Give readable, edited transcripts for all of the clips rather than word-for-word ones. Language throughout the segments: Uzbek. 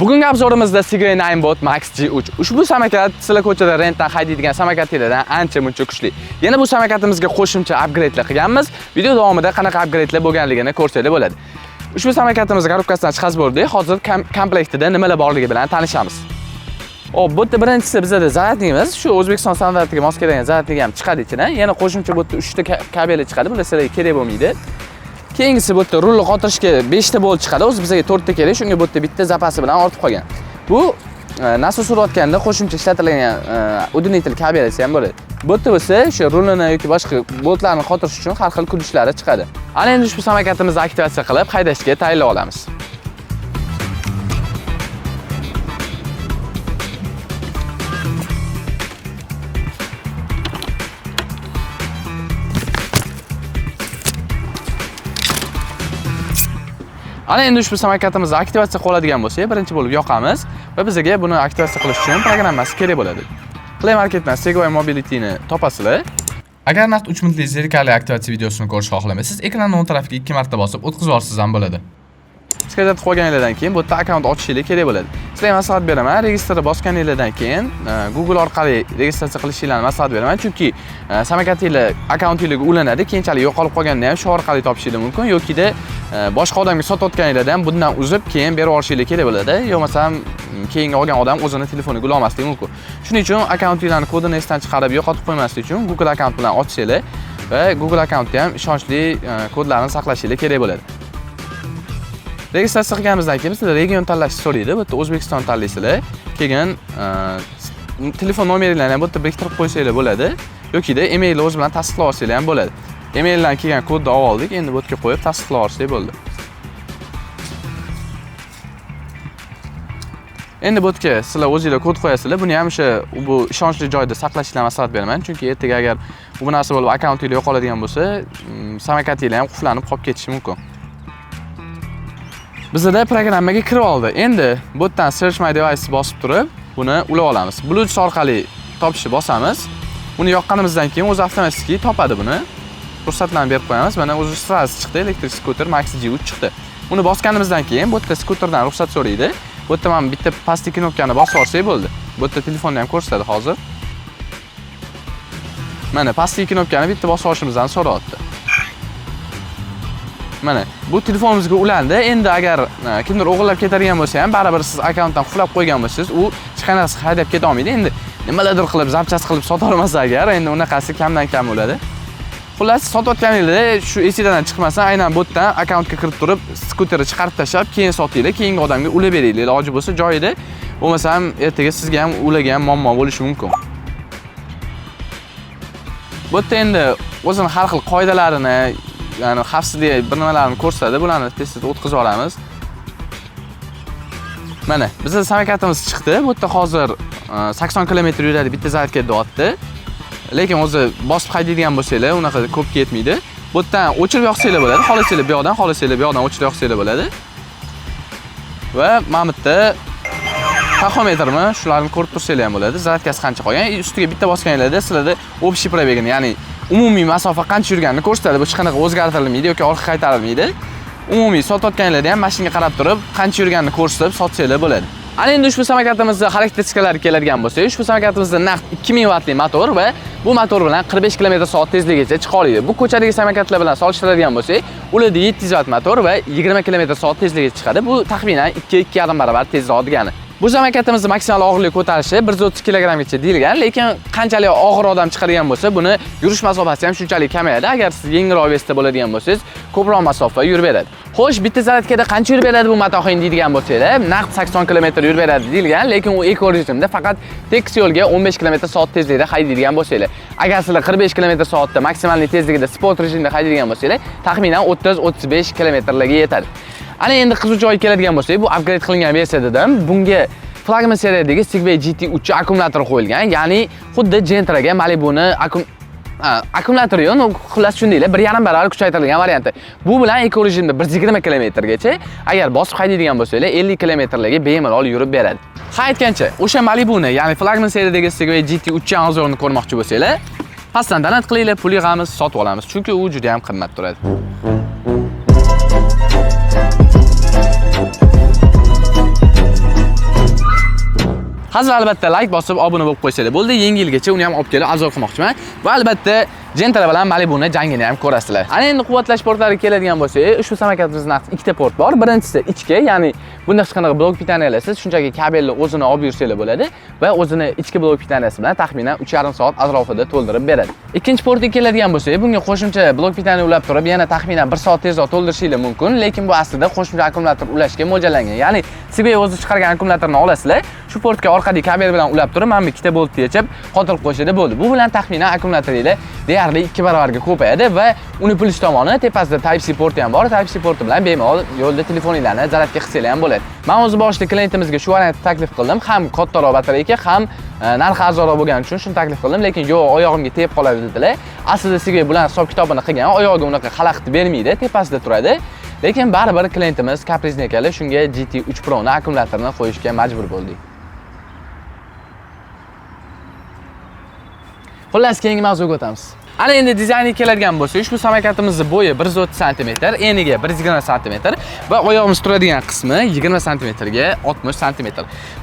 Bugungi obzorimizda Segway Ninebot Max G3. Ushbu samokat sizlar ko'chada rentdan haydaydigan samokatlardan ancha muncha kuchli. Yana bu samokatimizga qo'shimcha upgrade'lar qilganmiz. Video davomida qanaqa upgrade'lar bo'lganligini ko'rsanglar bo'ladi. Ushbu samokatimizni korobkasidan chiqarib bo'ldik. Hozir komplektida nimalar borligi bilan tanishamiz. Bu yerda birinchisi bizda zaryadnigimiz, shu O'zbekiston standartiga mos keladigan zaryadnig ham chiqadi ichidan. Yana qo'shimcha bu yerda 3 ta kabel chiqadi. Bular sizlarga kerak bo'lmaydi. Keyingisi bu yerda rulni qotirishga 5 ta bolt chiqadi. O'zi bizga 4 ta kerak, shunga bu yerda bitta zapasi bilan ortib qolgan. Bu nasos urayotganda qo'shimcha ishlatilgan uдлинитель kabelasi ham bo'ladi. Bu yerda bo'lsa o'sha rulni yoki boshqa boltlarni qotirish uchun har xil kulishlar chiqadi. Ana endi ushbu samokatimizni aktivatsiya qilib haydashga tayyorlab olamiz. Ana endi ushbu samokatimizni aktivatsiya qiladigan bo'lsak, birinchi bo'lib yoqamiz va bizga buni aktivatsiya qilish uchun programmasi kerak bo'ladi. Play Marketdan Segway Mobility'ni topasizlar. Agar naqd 3 minutlik zerikarli aktivatsiya videosini ko'rishni xohlamaysiz, ekranning o'ng tarafiga 2 marta bosib o'tkazib yuborsangiz ham bo'ladi. Skajat qo'yganingizdan keyin bu yerda akkaunt ochishingiz kerak bo'ladi. Sizlarga maslahat beraman, registrga bosganingizdan keyin Google orqali registratsiya qilishingizni maslahat beraman, chunki samokatingiz akkauntingiz ulanadi, keyinchalik yo'qolib qolganda ham shu orqali topishingiz mumkin, yokida boshqa odamga sotayotganingizda ham bundan uzib keyin berib yuborishingiz kerak bo'ladi, yo'qmasam keyingi olgan odam o'zini telefoniga ulolmasligi mumkin. Shuning uchun akkauntingizning kodini esdan chiqarib yo'qotib qo'ymaslik uchun Google akkaunt bilan ochsanglar va Google akkauntda ham ishonchli kodlarni saqlashingiz kerak bo'ladi. Registratsiya qilganimizdan keyin sizlar region tanlashni so'raydi. Bu yerda O'zbekiston tanlaysizlar. Keyin telefon nomeringlarni ham bu yerda biriktirib qo'ysanglar bo'ladi, yokida emailni o'z bilan tasdiqlab olsanglar ham bo'ladi. Emaildan kelgan kodni oldik, endi bu yerga qo'yib tasdiqlab olsak bo'ldi. Endi bu yerga sizlar o'zingizlar kod qo'yasizlar. Buni ham o'sha bu ishonchli joyda saqlashingizga maslahat beraman, chunki ertaga agar bu narsa bo'lib akkauntingiz yo'qoladigan bo'lsa, samokatingiz ham qulflanib qolib ketishi mumkin. Bizda programmaga kirib oldi. Endi bu yerdan Search My Device bosib turib, buni ulab olamiz. Bluetooth orqali topishni bosamiz. Buni yoqqanimizdan keyin o'zi avtomatik topadi buni. Ruxsatlarni berib qo'yamiz. Mana o'zi sraz chiqdi, elektrik skuter Max G3 chiqdi. Uni bosganimizdan keyin bu yerda skuterdan ruxsat so'raydi. Bu yerda men bitta pastki knopkani bosib olsak bo'ldi. Bu yerda telefonni ham ko'rsatadi hozir. Mana pastki knopkani bitta bosib olishimizdan so'rayapti. Mana bu telefonimizga ulandi. Endi agar kimdir o'g'irlab ketadigan bo'lsa ham, baribir siz akkauntdan qulflab qo'ygan bo'lsangiz, u hech qanaqasi haydab keta olmaydi. Endi nimalardir qilib, zapchas qilib sota olmasa agar, endi unaqasi kamdan kam bo'ladi. Xullas, sotayotganingizda shu esingizdan chiqmasa, aynan bu yerdan akkauntga kirib turib, skuterni chiqarib tashlab, keyin sotinglar, keyingi odamga ulab beringlar. Iloji bo'lsa joyida, bo'lmasam ertaga sizga ham ulagan muammo bo'lishi mumkin. Bu yerda endi o'zining har xil qoidalarini, ya'ni xavfsizlik bir nimalarni ko'rsatadi. Bularni testdan o'tkazib olamiz. Mana, bizning samokatimiz chiqdi. Bu yerda hozir 80 km yuradi, bitta zaryadga deyapti. Lekin o'zi bosib haydaydigan bo'lsanglar, unaqa ko'p ketmaydi. Bu yerdan o'chirib yoqsanglar bo'ladi. Xohlasanglar bu yoqdan, xohlasanglar bu yoqdan o'chirib yoqsanglar bo'ladi. Va mana bu yerda taxometrmi, shularni ko'rib tursanglar ham bo'ladi. Zaryadkasi qancha qolgan, ustiga bitta bosganingizda sizlarda общий пробегini, ya'ni umumiy masofa qancha yurganini ko'rsatadi. Bu hech qanaqa o'zgartirilmaydi yoki orqa qaytarilmaydi. Umumiy sotayotganingizda ham mashinaga qarab turib, qancha yurganini ko'rsatib sotsanglar bo'ladi. Ana endi ushbu samokatimizning xarakteristikalari keladigan bo'lsa, ushbu samokatimizda naqd 2000 vattli motor va bu motor bilan 45 km/soat tezligigacha chiqa oladi. Bu ko'chadagi samokatlar bilan solishtiradigan bo'lsak, ularda 700 vatt motor va 20 km/soat tezligiga chiqadi. Bu taxminan 2-2,5 barobar tezroq degani. Bu samokatimizni maksimal og'irlik ko'tarishi 130 kg gacha deyilgan, lekin qanchalik og'ir odam chiqadigan bo'lsa, buni yurish masofasi ham shunchalik kamayadi. Agar siz yengilroq vesda bo'ladigan bo'lsangiz, ko'proq masofa yurib beradi. Xo'sh, bitta zaryadkada qancha yurib beradi bu matoxin deydigan bo'lsanglar, naqd 80 km yurib beradi deyilgan, lekin u eko rejimda faqat tekis yo'lga 15 km/soat tezlikda haydaydigan bo'lsanglar. Agar sizlar 45 km/soatda maksimalniy tezligida sport rejimda haydaydigan bo'lsanglar, taxminan 30-35 km/ga yetadi. Ana endi qiziq joyi keladigan bo'lsak, bu upgrade qilingan versiyadan bunga flagman seriyadagi Segway GT3 akkumulyatori qo'yilgan. Ya'ni xuddi Gentra'ga Malibu'ni akkumulyatori yo'q, xullas shundaylar 1,5 barobar kuchaytirilgan varianti. Bu bilan eko rejimda 120 km/gacha, agar bosib haydaydigan bo'lsanglar 50 km/ga bemalol yurib beradi. Ha aytgancha, o'sha Malibu'ni, ya'ni flagman seriyadagi Segway GT3 anzorini ko'rmoqchi bo'lsanglar, pastdan donat qilinglar, pul yig'amiz, sotib olamiz, chunki u juda ham qimmat turadi. Hozir albatta like bosib obuna bo'lib qo'ysanglar bo'ldi. Yangi yilgacha uni ham olib kelib arzon qilmoqchiman. Va albatta Gentle bilan Malibu'ni jangini ham ko'rasizlar. Ana endi quvvatlash portlariga keladigan bo'lsak, ushbu samolyotimizni ikkita port bor. Birinchisi ichki, ya'ni bunda hech qanaqa blok pitaniyalarsiz, shunchaki kabelni o'zini olib yursanglar bo'ladi va o'zini ichki blok pitaniyasi bilan taxminan 3,5 soat atrofida to'ldirib beradi. Ikkinchi portga keladigan bo'lsak, bunga qo'shimcha blok pitaniya ulab turib, yana taxminan 1 soat tezroq to'ldirishingiz mumkin, lekin bu aslida qo'shimcha akkumulyator ulashga mo'ljallangan. Ya'ni Sigway o'zi chiqargan akkumulyatorni olasizlar, shu portga orqadagi kabel bilan ulab turib, mana bu ikkita boltni yechib, qotirib qo'yishadi bo'ldi. Bu bilan taxminan akkumulyatorlar deyarli 2 barobarga ko'payadi va uni plyus tomoni tepasida Type-C porti ham bor. Type-C porti bilan bemalol yo'lda telefoninglarni zaryadga qilsanglar ham bo'ladi. Men o'zi boshida klientimizga shu variantni taklif qildim, ham kattaroq batareyka, ham narxi arzonroq bo'lgani uchun shuni taklif qildim, lekin yo'q, oyog'imga tegib qoladi dedilar. Aslida Sigway bilan hisob-kitobini qilgan, oyog'iga unaqa xalaqit bermaydi, tepasida turadi. Lekin baribir klientimiz kaprizni ekanlar, shunga GT3 Pro ni akkumulyatorni qo'yishga majbur bo'ldik. Xullas, keyingi mavzuga o'tamiz. Ana endi dizaynga keladigan bo'lsak, ushbu samolyotimizni bo'yi 130 cm, eniga 120 cm va oyog'imiz turadigan qismi 20 cm ga 60 cm.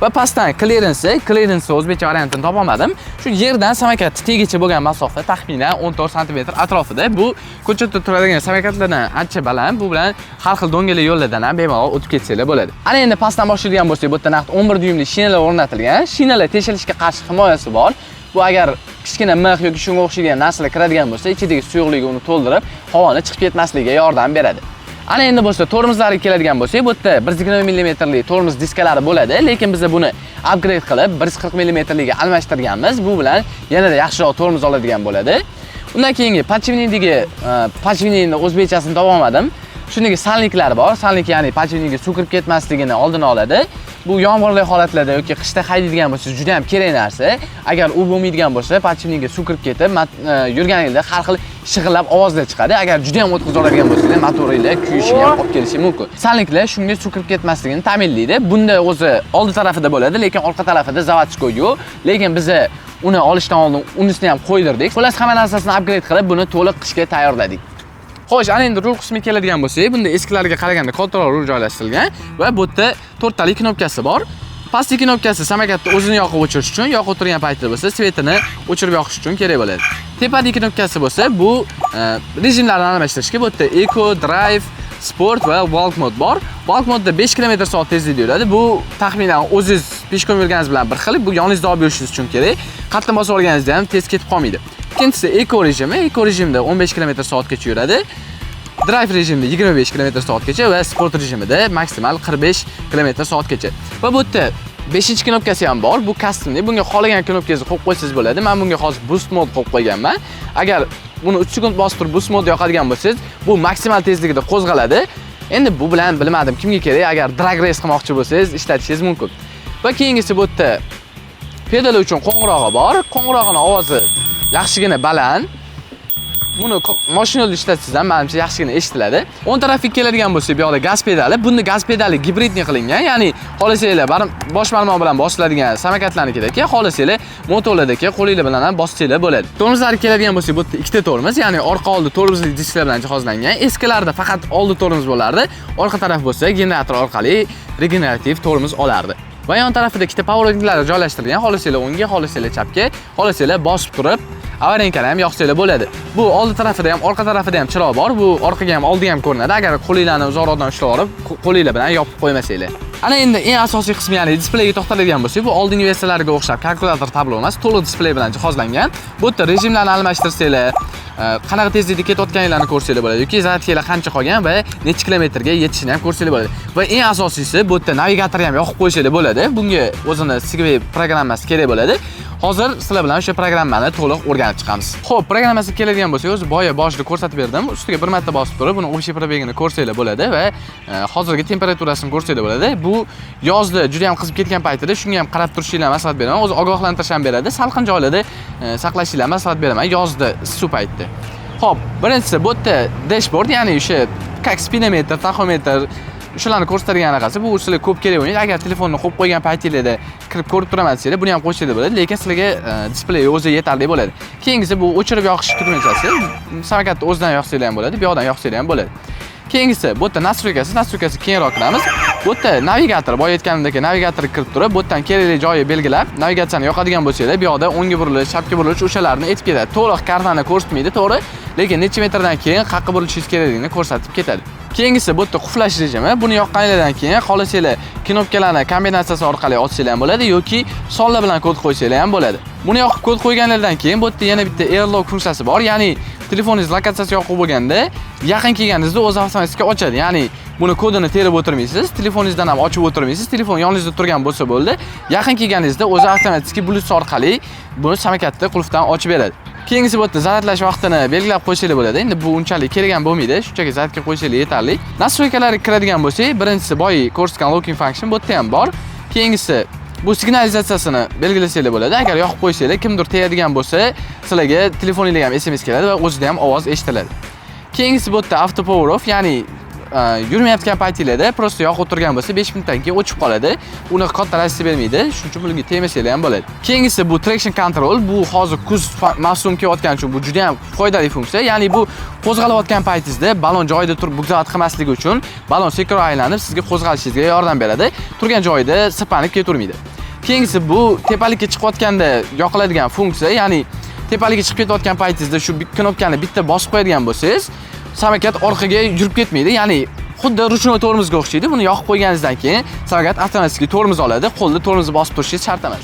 Va pastdan clearance o'zbekcha variantini topa olmadim. Shu yerdan samolyot tegicha bo'lgan masofa taxminan 14 cm atrofida. Bu ko'chada turadigan samolyotlardan ancha baland. Bu bilan har xil do'ngali yo'llardan ham bemalol o'tib ketsanglar bo'ladi. Ana endi pastdan boshlaydigan bo'lsak, bu yerda naqd 11 dyumli shinalar o'rnatilgan. Shinalar teshilishga qarshi himoyasi bor. Bu agar kichkina mix yoki shunga o'xshagan narsalar kiradigan bo'lsa, ichidagi suyuqlikni uni to'ldirib, havoni chiqib ketmasligiga yordam beradi. Ana endi bo'lsa, tormozlarga keladigan bo'lsak, bu yerda 120 mm lik tormoz diskalari bo'ladi, lekin biz buni upgrade qilib 140 mm liga almashtirganmiz. Bu bilan yanada yaxshiroq tormoz oladigan bo'ladi. Undan keyingi pachvinini o'zbekchasini topa olmadim. Shuningdek salniklari bor. Salnik ya'ni pachviniga suv kirib ketmasligini oldini oladi. Bu yomg'irli holatlarda yoki qishda haydaydigan bo'lsangiz juda ham kerak narsa. Agar u bo'lmaydigan bo'lsa, pachviniga suv kirib ketib, yurganingizda har xil shig'illab ovozlar chiqadi. Agar juda ham o'tkazib oladigan bo'lsangiz, motoringlar kuyishiga ham olib kelishi mumkin. Salniklar shunga suv kirib ketmasligini ta'minlaydi. Bunda o'zi oldi tarafida bo'ladi, lekin orqa tarafida zavodchko yo'q. Lekin biz uni olishdan oldin unisini ham qo'ydirdik. Xullas, hamma narsasini upgrade qilib, buni to'liq qishga tayyorladik. Xo'sh, ana endi rul qismiga keladigan bo'lsak, bunda eskilarga qaraganda kattaroq rul joylashtirilgan va bu yerda 4 talik knopkasi bor. Pastki knopkasi samolyotni o'zini yoqib o'chirish uchun, yoqib o'tirgan paytda bo'lsa, svetini o'chirib yoqish uchun kerak bo'ladi. Tepadagi knopkasi bo'lsa, bu rejimlarni almashtirishga, bu yerda Eco, Drive, Sport va Walk mod bor. Walk modda 5 km/s tezlikda yuradi. Bu taxminan o'zingiz peshkom yurganingiz bilan bir xil. Bu yoningizda olib yurishingiz uchun kerak. Qattiq bosib olganingizda ham tez ketib qolmaydi. Ikkinchisi Eco rejimi. Eco rejimda 15 km/s gacha yuradi. Drive rejimida 25 km/s gacha va Sport rejimida maksimal 45 km/s gacha. Va bu yerda 5-knopkasi ham bor. Bu customli. Bunga xohlagan knopkangizni qo'yib qo'ysangiz bo'ladi. Men bunga hozir Boost mod qo'yib qo'yganman. Agar buni 3 sekund bosib turib Boost mod yoqadigan bo'lsangiz, bu maksimal tezligida qo'zg'aladi. Endi bu bilan bilmadim kimga kerak. Agar drag race qilmoqchi bo'lsangiz, ishlatishingiz mumkin. Va keyingisi bu yerda pedal uchun qo'ng'irog'i bor. Qo'ng'irog'ining ovozi yaxshigina baland. Buni mashinada ishlatsangiz ham menimcha yaxshigina eshitiladi. O'ng tarafga keladigan bo'lsa, bu yoqda gaz pedali. Bunda gaz pedali gibridni qilingan, ya'ni xohlasanglar bosh barmoq bilan bosiladigan samolyotlarnikidagi, xohlasanglar motorlardagi qo'linglar bilan ham bossanglar bo'ladi. Tormozlarga keladigan bo'lsa, bu yerda ikkita tormoz, ya'ni orqa oldi tormozli disklar bilan jihozlangan. Eskilarda faqat oldi tormoz bo'lardi, orqa taraf bo'lsa generator orqali regenerativ tormoz olardi. Va yon tarafida ikkita power ringlar joylashtirilgan. Xohlasanglar o'ngga, xohlasanglar chapga, xohlasanglar bosib turib avarenkani ham yoqsanglar bo'ladi. Bu oldi tarafida ham, orqa tarafida ham chiroq bor. Bu orqaga ham, oldiga ham ko'rinadi. Agar qo'linglarni uzoqroqdan ushlab olib, qo'linglar bilan yopib qo'ymasanglar. Ana endi eng asosiy qismi, ya'ni displeyga to'xtaladigan bo'lsak, bu oldingi versiyalarga o'xshab kalkulyator tablo emas, to'liq displey bilan jihozlangan. Bu yerda rejimlarni almashtirsanglar, qanaqa tezlikda ketayotganinglarni ko'rsanglar bo'ladi yoki zaryadkalar qancha qolgan va necha kilometrga yetishini ham ko'rsanglar bo'ladi. Va eng asosiysi, bu yerda navigatorni ham yoqib qo'yishinglar bo'ladi. Bunga o'zini Sigway programmasi kerak bo'ladi. Hozir sizlar bilan o'sha programmani to'liq o'rganib chiqamiz. Xo'p, programmasiga keladigan bo'lsak, o'zi boya boshida ko'rsatib berdim. Ustiga bir marta bosib turib, buni общий пробегini ko'rsanglar bo'ladi va hozirgi temperaturasini ko'rsanglar bo'ladi. Bu yozda juda ham qizib ketgan paytida shunga ham qarab turishinglarni maslahat beraman. O'zi ogohlantirish ham beradi. Salqin joylarda saqlashinglarni maslahat beraman yozda issiq paytda. Xo'p, birinchisi bu yerda dashboard, ya'ni o'sha speedometer, taxometr shularni ko'rsatadigan anaqasi. Bu sizlarga ko'p kerak bo'lmaydi. Agar telefonni qo'yib qo'ygan paytingizda kirib ko'rib turaman desanglar, buni ham qo'shinglar bo'ladi, lekin sizlarga displey o'zi yetarli bo'ladi. Keyingisi bu o'chirib yoqish tugmachasi. Samolyotni o'zidan yoqsanglar ham bo'ladi, bu yoqdan yoqsanglar ham bo'ladi. Keyingisi bu yerda nastroykasi keyinroq qilamiz. Bu yerda navigator, boya aytganimdek navigator kirib turib, bu yerdan kerakli joyi belgilab, navigatsiyani yoqadigan bo'lsangiz, bu yoqda o'ngga burilish, chapga burilish o'shalarni aytib ketadi. To'liq kartani ko'rsatmaydi, to'g'ri, lekin necha metrdan keyin qayerga burilishingiz kerakligini ko'rsatib ketadi. Keyingisi bu yerda quflash rejimi. Buni yoqqaningizdan keyin xohlasanglar knopkalarni kombinatsiyasi orqali ochsanglar ham bo'ladi yoki sonlar bilan kod qo'ysanglar ham bo'ladi. Buni yoqib kod qo'yganingizdan keyin bu yerda yana bitta airlock funksiyasi bor. Ya'ni telefoningiz lokatsiyasi yoqib bo'lganda, yaqin kelganingizda o'zi avtomatik ochadi. Ya'ni buni kodini terib o'tirmaysiz, telefoningizdan ham ochib o'tirmaysiz. Telefon yoningizda turgan bo'lsa bo'ldi. Yaqin kelganingizda o'zi avtomatik Bluetooth orqali buni samokatni qulfdan ochib beradi. Keyingisi bu yerda zaryadlash vaqtini belgilab qo'yishinglar bo'ladi. Endi bu unchalik kerak ham bo'lmaydi. Shunchaki zaryadga qo'yishinglar yetarli. Nastroykalarga kiradigan bo'lsak, birinchisi boyi ko'rsatgan locking function bu yerda ham bor. Keyingisi bu signalizatsiyasini belgilasanglar bo'ladi. Agar yoqib qo'ysanglar, kimdir tegadigan bo'lsa, sizlarga telefoningizga ham SMS keladi va o'zida ham ovoz eshitiladi. Keyingisi bu yerda auto power off, ya'ni yurmayotgan paytingizda prosta yoqib o'tirgan bo'lsa 5 minutdan keyin o'chib qoladi. Uni katta raziyasi bermaydi. Shuning uchun bunga tegmasanglar ham bo'ladi. Keyingisi bu traction control. Bu hozir kuz mavsum kelayotgani uchun bu juda ham foydali funksiya. Ya'ni bu qo'zg'alayotgan paytingizda balon joyida turib bukzat qilmasligi uchun balon sekin aylanib sizga qo'zg'alishingizga yordam beradi. Turgan joyida sirpanib ketavermaydi. Keyingisi bu tepalikka chiqayotganda yoqiladigan funksiya. Ya'ni tepalikka chiqib ketayotgan paytingizda shu knopkani bitta bosib qo'yadigan bo'lsangiz, samokat orqaga yurib ketmaydi. Ya'ni xuddi ruchnoy tormozga o'xshaydi. Buni yoqib qo'yganingizdan keyin samokat avtomatik tormoz oladi. Qo'lda tormozni bosib turishingiz shart emas.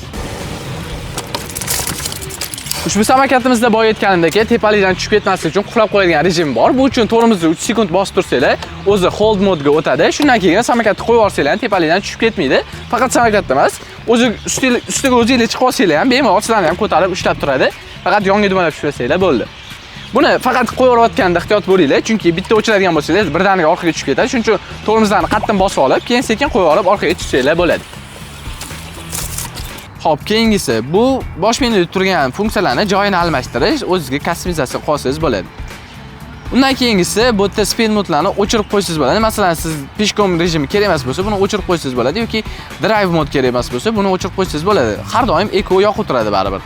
Ushbu samokatimizda boya aytganimdek, tepalikdan tushib ketmaslik uchun qulflab qo'yilgan rejim bor. Bu uchun tormozni 3 sekund bosib tursanglar, o'zi hold modga o'tadi. Shundan keyin samokatni qo'yib olsanglar, tepalikdan tushib ketmaydi. Faqat samokatda emas, o'zi ustiga o'zingiz chiqib olsanglar ham bemalol ochlarni ham ko'tarib ushlab turadi. Faqat yonga dumalab tushsanglar bo'ldi. Buni faqat qo'yaverayotganda ehtiyot bo'linglar, chunki bitta o'chiradigan bo'lsangiz, birdaniga orqaga tushib ketadi. Shuning uchun tormozlarni qattiq bosib olib, keyin sekin qo'yib olib orqaga tushsanglar bo'ladi. Xo'p, keyingisi bu bosh menyuda turgan funksiyalarni joyini almashtirish, o'zingizga kustomizatsiya qilsangiz bo'ladi. Undan keyingisi bu yerda speed modlarni o'chirib qo'ysangiz bo'ladi. Masalan, siz peshkom rejimi kerak emas bo'lsa, buni o'chirib qo'ysangiz bo'ladi yoki drive mod kerak emas bo'lsa, buni o'chirib qo'ysangiz bo'ladi. Har doim eco yoqib turadi baribir.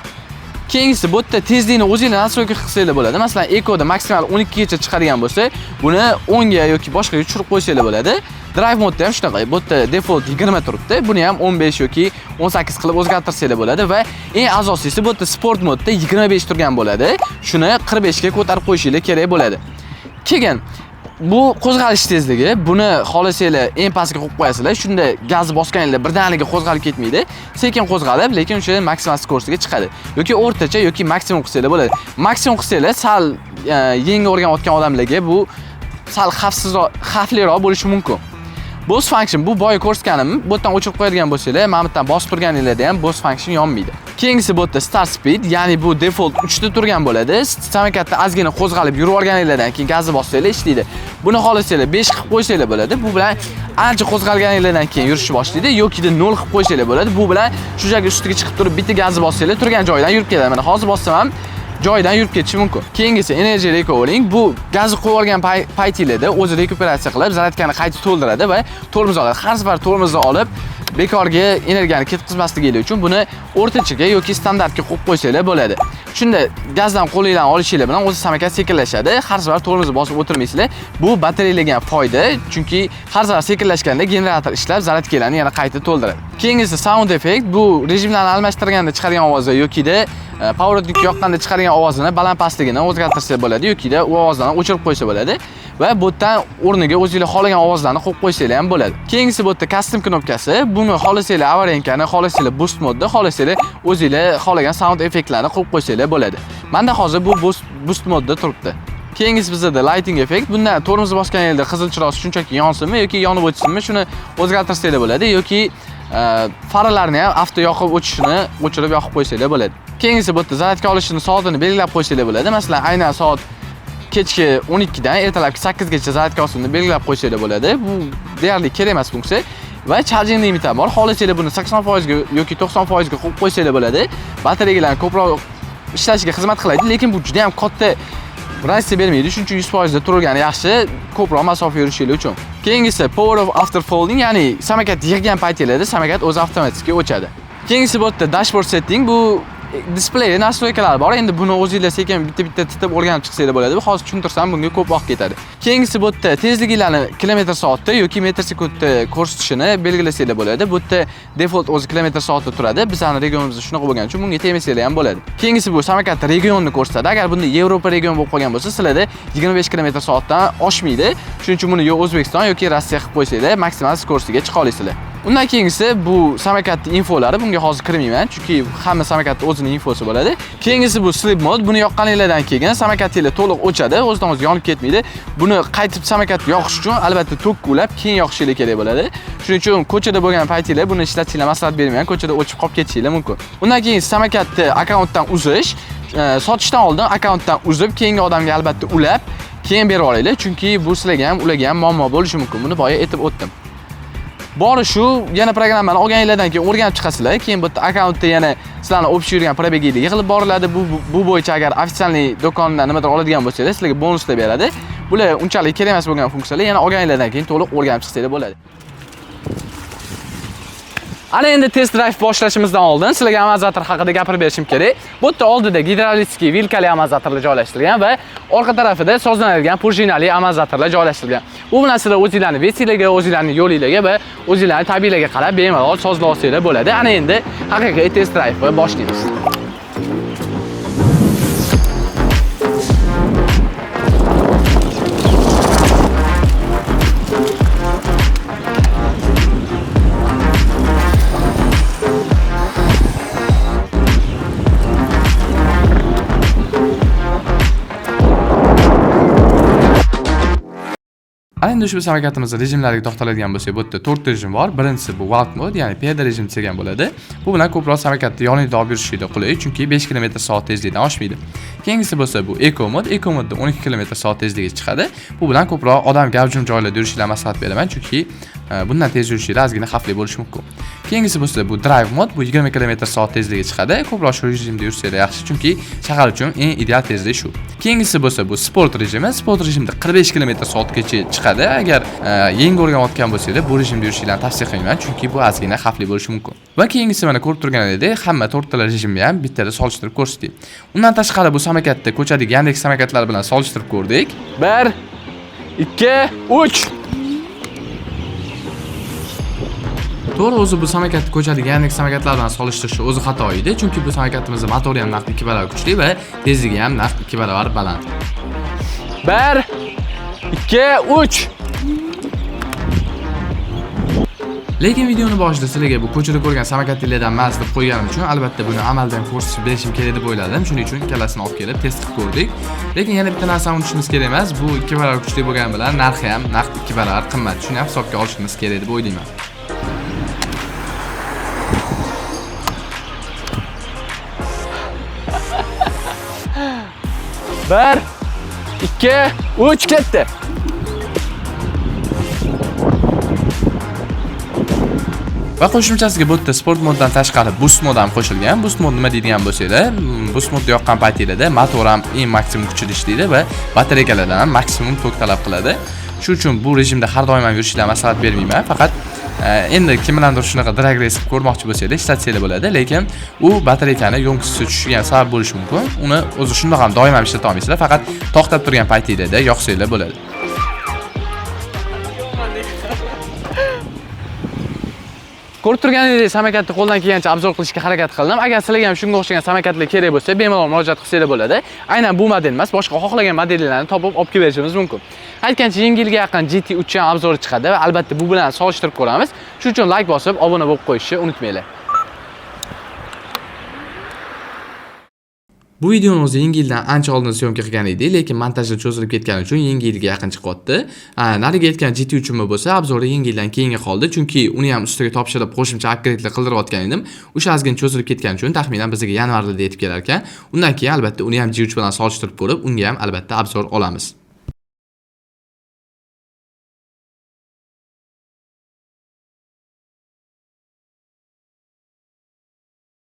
Keyingisi bu yerda tezlikni o'zingiz nastroyka qilsanglar bo'ladi. Masalan, ecoda maksimal 12 gacha chiqadigan bo'lsa, buni 10 ga yoki boshqaga tushirib qo'ysanglar bo'ladi. Drive modda ham shunaqa. Bu yerda default 20 turibdi. Buni ham 15 yoki 18 qilib o'zgartirsanglar bo'ladi va eng asosiysi bu yerda sport modda 25 turgan bo'ladi. Shuni 45 ga ko'tarib qo'yishinglar kerak bo'ladi. Keyin bu qo'zg'alish tezligi, buni xohlasanglar eng pastga qo'yib qo'yasizlar. Shunda gazni bosganingizda birdaniga qo'zg'alib ketmaydi. Sekin qo'zg'alib, lekin o'sha maksimal skorsiga chiqadi. Yoki o'rtacha yoki maksimum qilsanglar bo'ladi. Maksimum qilsanglar sal yangi o'rganayotgan odamlarga bu sal xavfliroq bo'lishi mumkin. Boost function bu boya ko'rsatganim, bu yerdan o'chirib qo'yadigan bo'lsanglar, mana bu yerdan bosib turganingizda ham boost function yonmaydi. Keyingisi bu yerda start speed, ya'ni bu default 3 ta turgan bo'ladi. Samokatni ozgina qo'zg'alib yurib olganingizdan keyin gazni bossanglar ishlaydi. Buni xohlasanglar 5 qilib qo'ysanglar bo'ladi. Bu bilan ancha qo'zg'alganingizdan keyin yurishni boshlaydi. Yokida 0 qilib qo'ysanglar bo'ladi. Bu bilan shu joyga ustiga chiqib turib bitta gazni bossanglar, turgan joyidan yurib ketadi. Mana hozir bossam ham joyidan yurib ketishi mumkin. Keyingisi energy recovering. Bu gazni qo'yib olgan paytingizda o'zi rekuperatsiya qilib, zaryadkani qayta to'ldiradi va tormoz oladi. Har safar tormozni olib bekorga energiyani ketkazmasligingiz uchun buni o'rtachaga yoki standartga qo'yib qo'ysanglar bo'ladi. Shunda gazdan qo'lingizdan olishinglar bilan o'zi samokat sekinlashadi. Har safar tormozni bosib o'tirmaysizlar. Bu batareyalarga foyda, chunki har safar sekinlashganda generator ishlab zaryadkalarni yana qayta to'ldiradi. Keyingisi sound effect. Bu rejimlarni almashtirganda chiqargan ovozi yokida power out'ga yoqqanda chiqargan ovozini baland pastligini o'zgartirsa bo'ladi yokida u ovozlarni o'chirib qo'ysa bo'ladi va bu yerdan o'rniga o'zingizlar xohlagan ovozlarni qo'yib qo'ysanglar ham bo'ladi. Keyingisi bu yerda custom knopkasi. Buni xohlasanglar avarenkani, xohlasanglar boost modda, xohlasanglar o'zingizlar xohlagan sound effektlarni qo'yib qo'ysanglar bo'ladi. Menda hozir bu boost modda turibdi. Keyingisi bizda lighting effect. Bundan tormozni bosganingizda qizil chiroq shunchaki yonsinmi yoki yonib o'chsinmi, shuni o'zgartirsanglar bo'ladi yoki faralarni ham avto yoqib o'chishini o'chirib yoqib qo'ysanglar bo'ladi. Keyingisi bu yerda zaryadka olishini soatini belgilab qo'ysanglar bo'ladi. Masalan, aynan soat kechki 12 dan ertalabki 8 gacha zaryadka olishini belgilab qo'ysanglar bo'ladi. Bu deyarli kerak emas funksiya va charging limiti ham bor. Xohlasanglar buni 80% ga yoki 90% ga qo'yib qo'ysanglar bo'ladi. Batareyalarni ko'proq ishlashiga xizmat qiladi, lekin bu juda ham katta raziyasi bermaydi. Shuning uchun 100% da turgani yaxshi, ko'proq masofa yurishingiz uchun. Keyingisi power of after folding, ya'ni samokat yig'gan paytingizda samokat o'zi avtomatik o'chadi. Keyingisi bu yerda dashboard setting. Bu displeyi nastroykalari bor. Endi buni o'zingizlar sekin bitta titib o'rganib chiqsanglar bo'ladi. Hozir tushuntirsam bunga ko'p vaqt ketadi. Keyingisi bu yerda tezliginglarni km/soatda yoki metr/sekundda ko'rsatishini belgilasanglar bo'ladi. Bu yerda default o'zi km/soatda turadi. Bizning regionimizda shunaqa bo'lgani uchun bunga tegmasanglar ham bo'ladi. Keyingisi bu samokatda regionni ko'rsatadi. Agar bunda Yevropa regioni bo'lib qolgan bo'lsa, sizlarda 25 km/soatdan oshmaydi. Shuning uchun buni yo O'zbekiston yoki Rossiya qilib qo'ysanglar, maksimal skorostga chiqa olasizlar. Undan keyingisi bu samokatning infolari. Bunga hozir kirmayman, chunki hamma samokatda o'zining infosi bo'ladi. Keyingisi bu sleep mode. Buni yoqqaninglardan keyin samokatingiz to'liq o'chadi, o'zidan o'zi yonib ketmaydi. Buni qaytib samokatni yoqish uchun albatta tokka ulab keyin yoqishingiz kerak bo'ladi. Shuning uchun ko'chada bo'lgan paytingizda buni ishlatishinglar maslahat bermayman. Ko'chada o'chib qolib ketishinglar mumkin. Undan keyin samokatni akkauntdan uzish, sotishdan oldin akkauntdan uzib, keyingi odamga albatta ulab, keyin berib olinglar, chunki bu sizlarga ham, ularga ham muammo bo'lishi mumkin. Buni boya aytib o'tdim. Bori shu, yana programmani olganinglardan keyin o'rganib chiqasizlar. Keyin bu akkauntda yana sizlarning olib yurgan probeginglar yig'ilib boriladi. Bu bo'yicha agar ofitsialniy do'kondan nimadir oladigan bo'lsangiz, sizlarga bonuslar beradi. Bular unchalik kerak emas bo'lgan funksiyalar. Yana olganinglardan keyin to'liq o'rganib chiqsanglar bo'ladi. Ana endi test drive boshlashimizdan oldin sizlarga amortizator haqida gapirib berishim kerak. Bu yerda oldida gidrolitskiy vilkali amortizatorlar joylashtirilgan va orqa tarafida sozlanadigan prujinali amortizatorlar joylashtirilgan. Bu bilan sizlar o'zingizlarning versiyalarga, o'zingizlarning yo'linglarga va o'zingizlarning tabiiylarga qarab bemalol sozlab olsanglar bo'ladi. Ana endi haqiqiy test drive boshlaymiz. Endi ushbu samokatimizning rejimlariga to'xtaladigan bo'lsak, bu yerda 4 rejim bor. Birinchisi bu walk mode, ya'ni piyoda rejim degan bo'ladi. Bu bilan ko'proq samokatni yoningizda olib yurishingizda qulay, chunki 5 km/soat tezlikdan oshmaydi. Keyingisi bo'lsa bu eco mode. Eco modda 12 km/soat tezlikka chiqadi. Bu bilan ko'proq odam gavjum joylarda yurishingizga maslahat beraman, chunki bundan tez yurishingizda ozgina xavfli bo'lishi mumkin. Keyingisi bo'lsa bu drive mode. Bu 20 km/soat tezlikka chiqadi. Ko'proq shu rejimda yursanglar yaxshi, chunki shahar uchun eng ideal tezlik shu. Keyingisi bo'lsa bu sport rejimi. Sport rejimda 45 km/soatgacha chiqadi. Agar yangi o'rganayotgan bo'lsanglar, bu rejimda yurishinglarni tavsiya qilmayman, chunki bu ozgina xavfli bo'lishi mumkin. Va keyingisi mana ko'rib turganingizdek, hamma 4 ta rejimni ham bittada solishtirib ko'rsatdik. Undan tashqari bu samokatda ko'chadagi Yandex samokatlari bilan solishtirib ko'rdik. 1 2 3 To'g'ri, o'zi bu samokatni ko'chadagi Yandex samokatlari bilan solishtirish o'zi xato edi, chunki bu samokatimizning motori ham naqd 2 barobar kuchli va tezligi ham naqd 2 barobar baland. 1 2 3 Lekin videoni boshida sizlarga bu ko'chada ko'rgan samokatinglardan emas deb qo'yganim uchun albatta buni amaldan ko'rsatib berishim kerak deb o'yladim. Shuning uchun ikkalasini olib kelib test qilib ko'rdik. Lekin yana bitta narsani unutishimiz kerak emas, bu 2 barobar kuchli bo'lgani bilan narxi ham naqd 2 barobar qimmat. Shuni ham hisobga olishimiz kerak deb o'ylayman. Bir, 2, 3 ketdi. Va qo'shimchasiga bu yerda sport moddan tashqari boost mod ham qo'shilgan. Boost mod nima deydigan bo'lsanglar, boost modni yoqqan paytingizda motor ham eng maksimum kuchda ishlaydi va batareyalardan ham maksimum tok talab qiladi. Shuning uchun bu rejimda har doim ham yurishinglarga maslahat bermayman. Faqat endi kim bilandir shunaqa drag race qilib ko'rmoqchi bo'lsanglar, ishlatsanglar bo'ladi, lekin u batareyani yo'ng'isi tushishiga sabab bo'lishi mumkin. Uni o'zi shundoq ham doim ham ishlata olmaysizlar, faqat to'xtab turgan paytingizda yoqsanglar bo'ladi. Ko'rib turganingizdek, samokatni qo'ldan kelgancha obzor qilishga harakat qildim. Agar sizlarga ham shunga o'xshagan samokatlar kerak bo'lsa, bemalol murojaat qilsanglar bo'ladi. Aynan bu model emas, boshqa xohlagan modellarni topib olib kelib berishimiz mumkin. Aytgancha, Yangi yilga yaqin GT3 ham obzori chiqadi va albatta bu bilan solishtirib ko'ramiz. Shuning uchun like bosib, obuna bo'lib qo'yishni unutmanglar. Bu videoni o'zi Yangi yildan ancha oldin syomka qilgan edik, lekin montajda cho'zilib ketgani uchun Yangi yilga yaqin chiqyapti. Nariga aytgan GT3 bo'lsa, obzori Yangi yildan keyinga qoldi, chunki uni ham ustiga topshirib qo'shimcha upgrade'lar qildirayotgan edim. O'sha ozgina cho'zilib ketgani uchun taxminan bizga yanvarda yetib kelar ekan. Undan keyin albatta uni ham G3 bilan solishtirib ko'rib, unga ham albatta obzor olamiz.